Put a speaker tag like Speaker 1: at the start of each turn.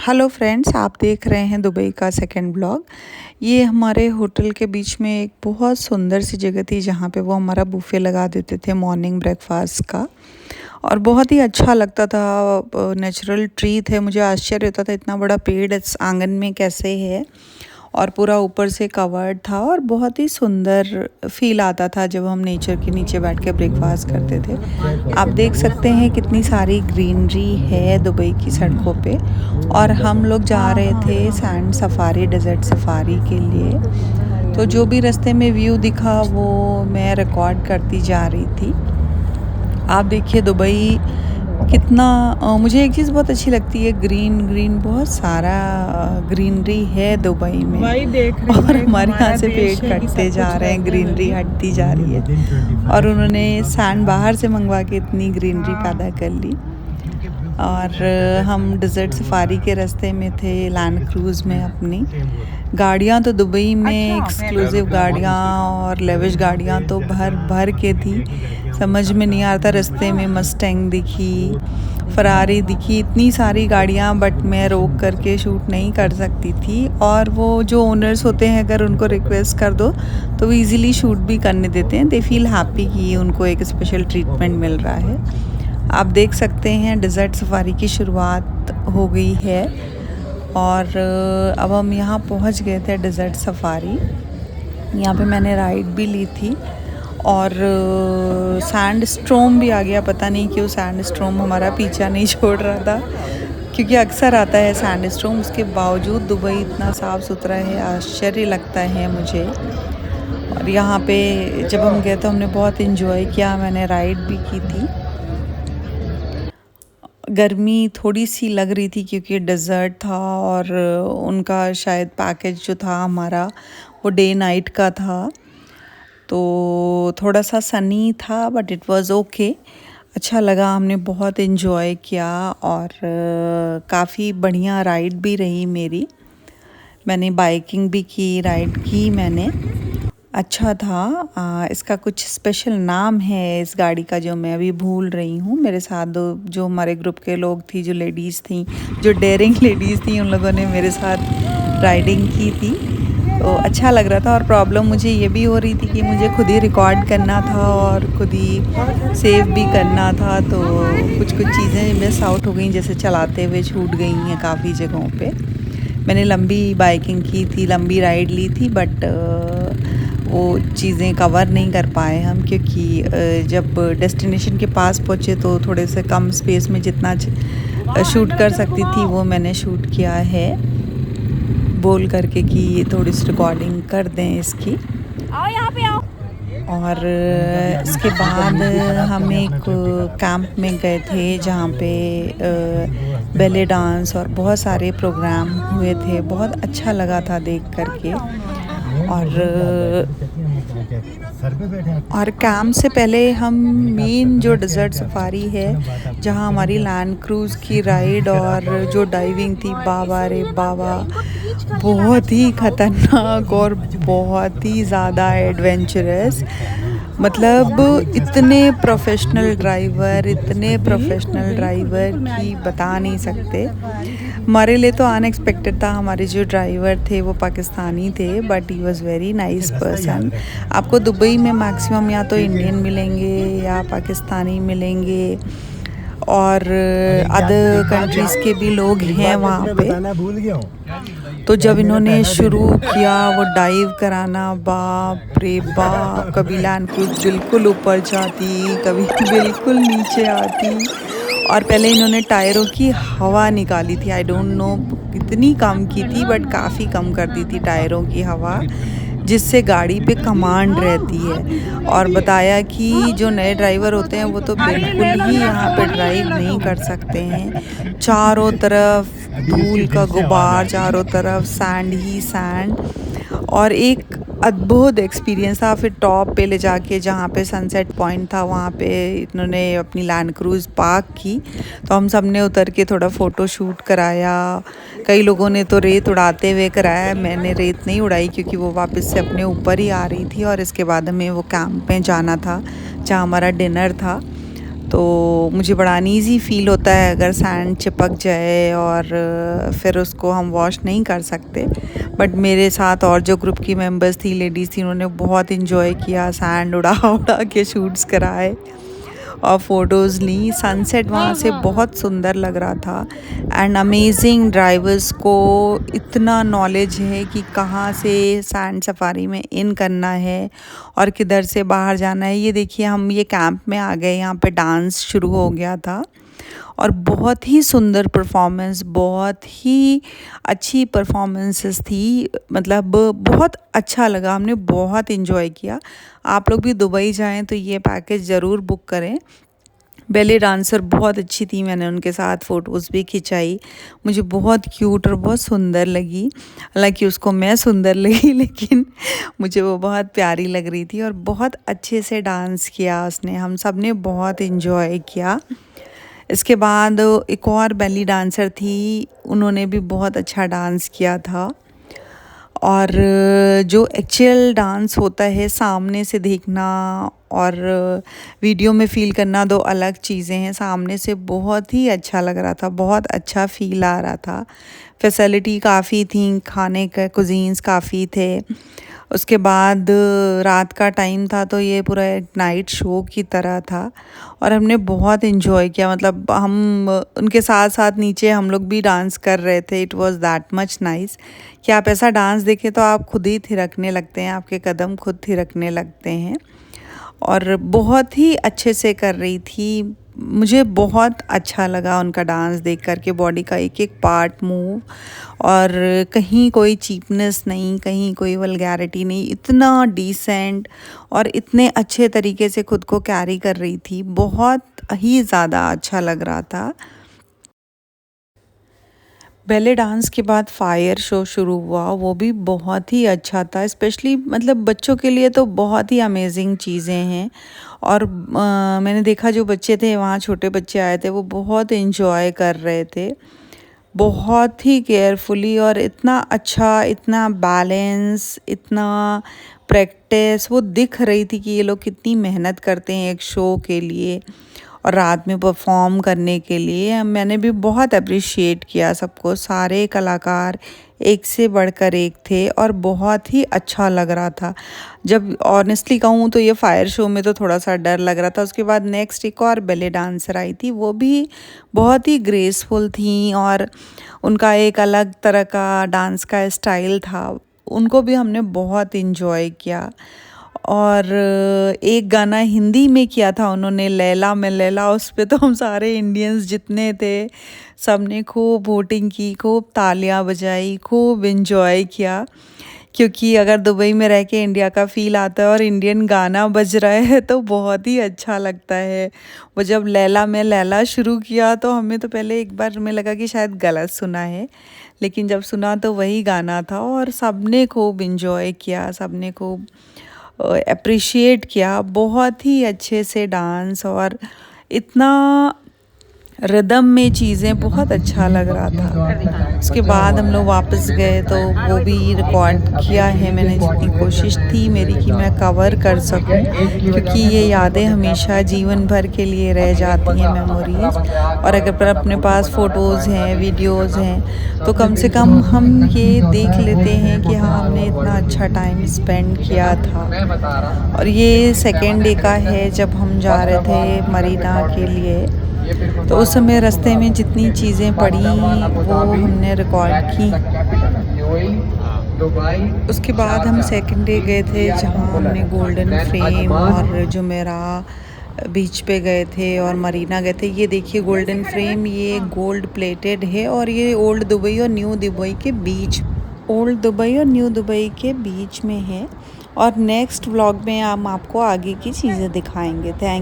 Speaker 1: Hello friends, आप देख रहे हैं दुबई का सेकंड ब्लॉग। ये हमारे होटल के बीच में एक बहुत सुंदर सी जगह थी जहाँ पे वो हमारा बुफे लगा देते थे मॉर्निंग ब्रेकफास्ट का। और बहुत ही अच्छा लगता था। नेचुरल ट्री थे, मुझे आश्चर्य होता था इतना बड़ा पेड़ इस आंगन में कैसे है। और पूरा ऊपर से कवर्ड था और बहुत ही सुंदर फील आता था जब हम नेचर के नीचे बैठ के ब्रेकफास्ट करते थे। आप देख सकते हैं कितनी सारी ग्रीनरी है दुबई की सड़कों पे। और हम लोग जा रहे थे सैंड सफारी, डेजर्ट सफारी के लिए। तो जो भी रास्ते में व्यू दिखा वो मैं रिकॉर्ड करती जा रही थी। आप देखिए दुबई कितना मुझे एक चीज़ बहुत अच्छी लगती है, ग्रीन ग्रीन बहुत सारा ग्रीनरी है दुबई में। और हमारे यहाँ से पेड़ कटते जा रहे हैं, ग्रीनरी हटती जा रही है। और उन्होंने सैंड बाहर से मंगवा के इतनी ग्रीनरी पैदा कर ली। और हम डेजर्ट सफारी के रास्ते में थे लैंड क्रूज़ में अपनी। गाड़ियाँ तो दुबई में एक्सक्लूसिव गाड़ियाँ और लेविश गाड़ियाँ तो भर भर के थी। समझ में नहीं आ रहा था, रास्ते में मस्टैंग दिखी, फरारी दिखी, इतनी सारी गाड़ियाँ, बट मैं रोक करके शूट नहीं कर सकती थी। और वो जो ओनर्स होते हैं अगर उनको रिक्वेस्ट कर दो तो वो ईज़िली शूट भी करने देते हैं। दे फील हैप्पी कि उनको एक स्पेशल ट्रीटमेंट मिल रहा है। आप देख सकते हैं डेजर्ट सफारी की शुरुआत हो गई है। और अब हम यहाँ पहुँच गए थे डेजर्ट सफारी। यहाँ पे मैंने राइड भी ली थी। और सैंड स्ट्रोम भी आ गया, पता नहीं क्यों सैंड स्ट्रोम हमारा पीछा नहीं छोड़ रहा था, क्योंकि अक्सर आता है सैंड स्ट्रोम। उसके बावजूद दुबई इतना साफ़ सुथरा है, आश्चर्य लगता है मुझे। और यहाँ पे जब हम गए तो हमने बहुत इन्जॉय किया, मैंने राइड भी की थी। गर्मी थोड़ी सी लग रही थी क्योंकि डेज़र्ट था और उनका शायद पैकेज जो था हमारा वो डे नाइट का था, तो थोड़ा सा सनी था, बट इट वाज ओके। अच्छा लगा, हमने बहुत इन्जॉय किया। और काफ़ी बढ़िया राइड भी रही मेरी। मैंने बाइकिंग भी की, राइड की मैंने। अच्छा था। इसका कुछ स्पेशल नाम है इस गाड़ी का जो मैं अभी भूल रही हूँ। मेरे साथ जो हमारे ग्रुप के लोग थी, जो लेडीज़ थी, जो डेयरिंग लेडीज़ थी, उन लोगों ने मेरे साथ राइडिंग की थी, तो अच्छा लग रहा था। और प्रॉब्लम मुझे ये भी हो रही थी कि मुझे खुद ही रिकॉर्ड करना था और खुद ही सेव भी करना था, तो कुछ चीज़ें मिस आउट हो गई, जैसे चलाते हुए छूट गई हैं काफ़ी जगहों पे। मैंने लंबी बाइकिंग की थी, लंबी राइड ली थी, बट वो चीज़ें कवर नहीं कर पाए हम, क्योंकि जब डेस्टिनेशन के पास पहुँचे तो थोड़े से कम स्पेस में जितना शूट कर सकती थी वो मैंने शूट किया है, बोल करके कि थोड़ी सी रिकॉर्डिंग कर दें इसकी।
Speaker 2: आओ यहाँ पे आओ।
Speaker 1: और इसके बाद हम एक कैंप में गए थे जहाँ पे बैले डांस और बहुत सारे प्रोग्राम हुए थे। बहुत अच्छा लगा था देख करके। और कैंप से पहले हम मेन जो डेजर्ट सफारी है, जहाँ हमारी लैंड क्रूज़ की राइड और जो डाइविंग थी, बाबा रे बाबा, बहुत ही ख़तरनाक और बहुत ही ज़्यादा एडवेंचरस। मतलब इतने प्रोफेशनल ड्राइवर कि बता नहीं सकते। हमारे लिए तो अनएक्सपेक्टेड था। हमारे जो ड्राइवर थे वो पाकिस्तानी थे, but he was very nice person. आपको दुबई में मैक्सिमम या तो इंडियन मिलेंगे या पाकिस्तानी मिलेंगे, और अदर कंट्रीज़ के भी लोग हैं वहाँ पे। तो जब इन्होंने शुरू किया वो डाइव कराना, बाप रे बाप, कभी लैंड क्रूज़ बिल्कुल ऊपर जाती, कभी बिल्कुल नीचे आती। और पहले इन्होंने टायरों की हवा निकाली थी, आई डोंट नो कितनी कम की थी, बट काफ़ी कम कर दी थी टायरों की हवा, जिससे गाड़ी पे कमांड रहती है। और बताया कि जो नए ड्राइवर होते हैं वो तो बिल्कुल ही यहाँ पे ड्राइव नहीं कर सकते हैं। चारों तरफ धूल का गुबार, चारों तरफ सैंड ही सैंड। और एक अद्भुत एक्सपीरियंस था। फिर टॉप पे ले जाके जहाँ पे सनसेट पॉइंट था वहाँ पे इन्होंने अपनी लैंड क्रूज़ पार्क की, तो हम सब ने उतर के थोड़ा फ़ोटो शूट कराया। कई लोगों ने तो रेत उड़ाते हुए कराया, मैंने रेत नहीं उड़ाई क्योंकि वो वापस से अपने ऊपर ही आ रही थी। और इसके बाद हमें वो कैंप में जाना था जहाँ हमारा डिनर था। तो मुझे बड़ा अनईज़ी फ़ील होता है अगर सैंड चिपक जाए और फिर उसको हम वॉश नहीं कर सकते। बट मेरे साथ और जो ग्रुप की मेंबर्स थी, लेडीज़ थी, उन्होंने बहुत एंजॉय किया, सैंड उड़ा उड़ा के शूट्स कराए और फ़ोटोज़ ली। सनसेट वहाँ से बहुत सुंदर लग रहा था एंड अमेजिंग। ड्राइवर्स को इतना नॉलेज है कि कहाँ से सैंड सफारी में इन करना है और किधर से बाहर जाना है। ये देखिए, हम ये कैंप में आ गए, यहाँ पे डांस शुरू हो गया था और बहुत ही सुंदर परफॉर्मेंस, बहुत ही अच्छी परफॉर्मेंसेस थी। मतलब बहुत अच्छा लगा, हमने बहुत इन्जॉय किया। आप लोग भी दुबई जाएं तो ये पैकेज ज़रूर बुक करें। बेली डांसर बहुत अच्छी थी, मैंने उनके साथ फ़ोटोज़ भी खिंचाई। मुझे बहुत क्यूट और बहुत सुंदर लगी। हालांकि उसको मैं सुंदर लगी लेकिन मुझे वो बहुत प्यारी लग रही थी और बहुत अच्छे से डांस किया उसने। हम सब ने बहुत इन्जॉय किया। इसके बाद एक और बेली डांसर थी, उन्होंने भी बहुत अच्छा डांस किया था। और जो एक्चुअल डांस होता है, सामने से देखना और वीडियो में फ़ील करना दो अलग चीज़ें हैं। सामने से बहुत ही अच्छा लग रहा था, बहुत अच्छा फ़ील आ रहा था। फैसिलिटी काफ़ी थी, खाने का कुज़ीन्स काफ़ी थे। उसके बाद रात का टाइम था तो ये पूरा एक नाइट शो की तरह था और हमने बहुत इन्जॉय किया। मतलब हम उनके साथ साथ नीचे हम लोग भी डांस कर रहे थे। It was that much nice कि आप ऐसा डांस देखें तो आप खुद ही थिरकने लगते हैं, आपके कदम खुद थिरकने लगते हैं और बहुत ही अच्छे से कर रही थी। मुझे बहुत अच्छा लगा उनका डांस देख कर के, बॉडी का एक एक पार्ट मूव, और कहीं कोई चीपनेस नहीं, कहीं कोई वल्गैरिटी नहीं, इतना डिसेंट और इतने अच्छे तरीके से खुद को कैरी कर रही थी। बहुत ही ज़्यादा अच्छा लग रहा था। बैले डांस के बाद फायर शो शुरू हुआ, वो भी बहुत ही अच्छा था। स्पेशली मतलब बच्चों के लिए तो बहुत ही अमेजिंग चीज़ें हैं। और मैंने देखा जो बच्चे थे वहाँ, छोटे बच्चे आए थे, वो बहुत इन्जॉय कर रहे थे, बहुत ही केयरफुली और इतना अच्छा, इतना बैलेंस, इतना प्रैक्टिस। वो दिख रही थी कि ये लोग कितनी मेहनत करते हैं एक शो के लिए और रात में परफॉर्म करने के लिए। मैंने भी बहुत अप्रिशिएट किया सबको। सारे कलाकार एक से बढ़कर एक थे और बहुत ही अच्छा लग रहा था। जब ऑनेस्टली कहूँ तो ये फायर शो में तो थोड़ा सा डर लग रहा था। उसके बाद नेक्स्ट एक और बैले डांसर आई थी, वो भी बहुत ही ग्रेसफुल थी और उनका एक अलग तरह का डांस का स्टाइल था। उनको भी हमने बहुत इन्जॉय किया। और एक गाना हिंदी में किया था उन्होंने, लैला मैं लैला, उस पे तो हम सारे इंडियंस जितने थे सब ने खूब वोटिंग की, खूब तालियां बजाई, खूब इन्जॉय किया। क्योंकि अगर दुबई में रह के इंडिया का फ़ील आता है और इंडियन गाना बज रहा है तो बहुत ही अच्छा लगता है। वो जब लैला मैं लैला शुरू किया तो हमें तो पहले एक बार हमें लगा कि शायद गलत सुना है, लेकिन जब सुना तो वही गाना था और सबने खूब इन्जॉय किया, सबने खूब अप्रिशिएट किया। बहुत ही अच्छे से डांस और इतना रिदम में चीज़ें, बहुत अच्छा लग रहा था। उसके बाद हम लोग वापस गए तो वो भी रिकॉर्ड किया है मैंने, जितनी कोशिश थी मेरी कि मैं कवर कर सकूं, क्योंकि ये यादें हमेशा जीवन भर के लिए रह जाती हैं, मेमोरीज। और अगर अपने पास फ़ोटोज़ हैं, वीडियोज़ हैं, तो कम से कम हम ये देख लेते हैं कि हाँ, हमने इतना अच्छा टाइम स्पेंड किया था। और ये सेकेंड डे का है जब हम जा रहे थे मरीना के लिए। तो उस समय रास्ते में जितनी चीज़ें पड़ी वो हमने रिकॉर्ड की। उसके बाद हम सेकंड डे गए थे जहाँ हमने गोल्डन फ्रेम और जुमेरा बीच पे गए थे और मरीना गए थे। ये देखिए गोल्डन फ्रेम, ये गोल्ड प्लेटेड है और ये ओल्ड दुबई और न्यू दुबई के बीच, ओल्ड दुबई और न्यू दुबई के बीच में है। और नेक्स्ट व्लॉग में हम आपको आगे की चीज़ें दिखाएंगे। थैंक